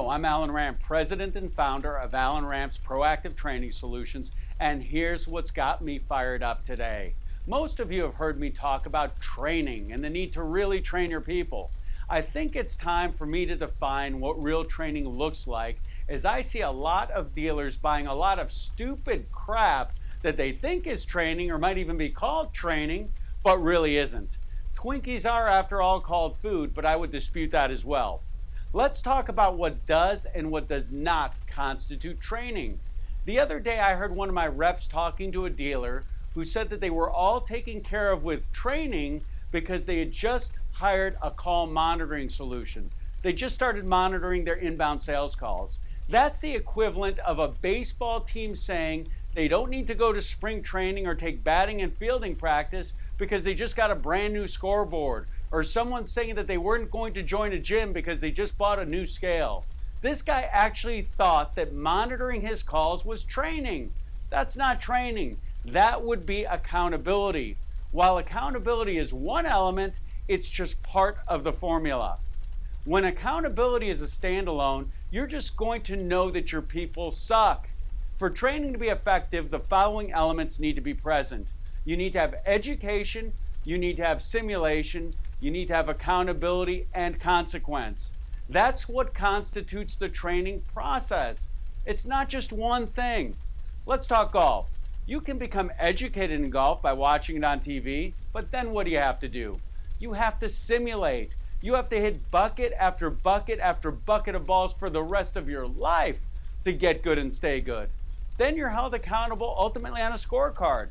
Hello, I'm Alan Ramp, President and Founder of Alan Ramp's Proactive Training Solutions, and here's what's got me fired up today. Most of you have heard me talk about training and the need to really train your people. I think it's time for me to define what real training looks like, as I see a lot of dealers buying a lot of stupid crap that they think is training or might even be called training, but really isn't. Twinkies are, after all, called food, but I would dispute that as well. Let's talk about what does and what does not constitute training. The other day I heard one of my reps talking to a dealer who said that they were all taken care of with training because they had just hired a call monitoring solution. They just started monitoring their inbound sales calls. That's the equivalent of a baseball team saying they don't need to go to spring training or take batting and fielding practice because they just got a brand new scoreboard, or someone saying that they weren't going to join a gym because they just bought a new scale. This guy actually thought that monitoring his calls was training. That's not training. That would be accountability. While accountability is one element, it's just part of the formula. When accountability is a standalone, you're just going to know that your people suck. For training to be effective, the following elements need to be present. You need to have education, you need to have simulation, you need to have accountability and consequence. That's what constitutes the training process. It's not just one thing. Let's talk golf. You can become educated in golf by watching it on TV, but then what do you have to do? You have to simulate. You have to hit bucket after bucket after bucket of balls for the rest of your life to get good and stay good. Then you're held accountable ultimately on a scorecard.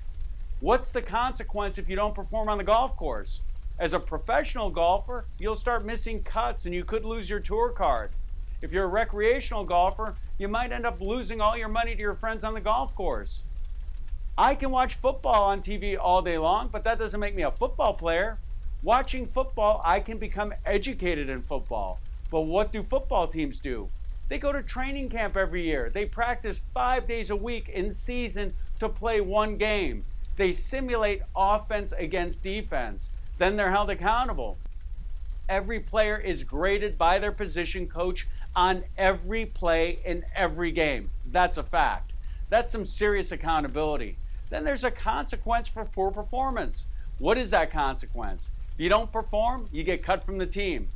What's the consequence if you don't perform on the golf course? As a professional golfer, you'll start missing cuts and you could lose your tour card. If you're a recreational golfer, you might end up losing all your money to your friends on the golf course. I can watch football on TV all day long, but that doesn't make me a football player. Watching football, I can become educated in football. But what do football teams do? They go to training camp every year. They practice 5 days a week in season to play one game. They simulate offense against defense. Then they're held accountable. Every player is graded by their position coach on every play in every game. That's a fact. That's some serious accountability. Then there's a consequence for poor performance. What is that consequence? If you don't perform, you get cut from the team.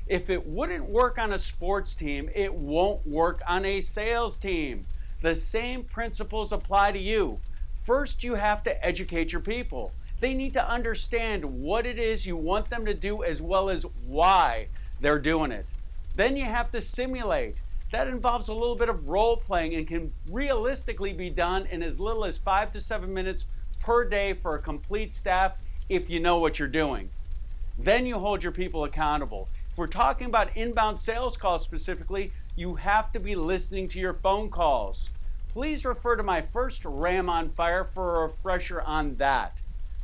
If it wouldn't work on a sports team, it won't work on a sales team. The same principles apply to you. First, you have to educate your people. They need to understand what it is you want them to do as well as why they're doing it. Then you have to simulate. That involves a little bit of role playing and can realistically be done in as little as 5 to 7 minutes per day for a complete staff if you know what you're doing. Then you hold your people accountable. If we're talking about inbound sales calls specifically, you have to be listening to your phone calls. Please refer to my first Ram on Fire for a refresher on that.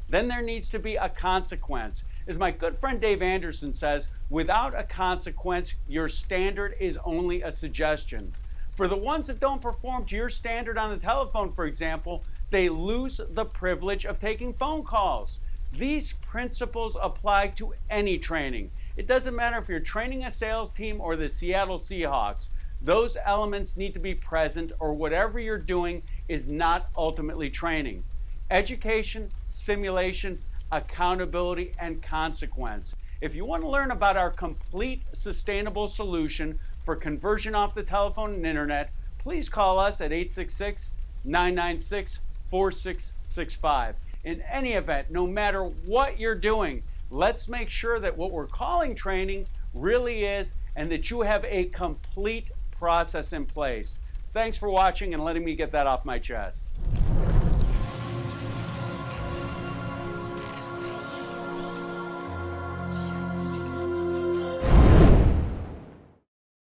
Then there needs to be a consequence. As my good friend Dave Anderson says, without a consequence, your standard is only a suggestion. For the ones that don't perform to your standard on the telephone, for example, they lose the privilege of taking phone calls. These principles apply to any training. It doesn't matter if you're training a sales team or the Seattle Seahawks. Those elements need to be present, or whatever you're doing is not ultimately training. Education, simulation, accountability, and consequence. If you want to learn about our complete sustainable solution for conversion off the telephone and internet, please call us at 866-996-4665. In any event, no matter what you're doing, let's make sure that what we're calling training really is, and that you have a complete process in place. Thanks for watching and letting me get that off my chest.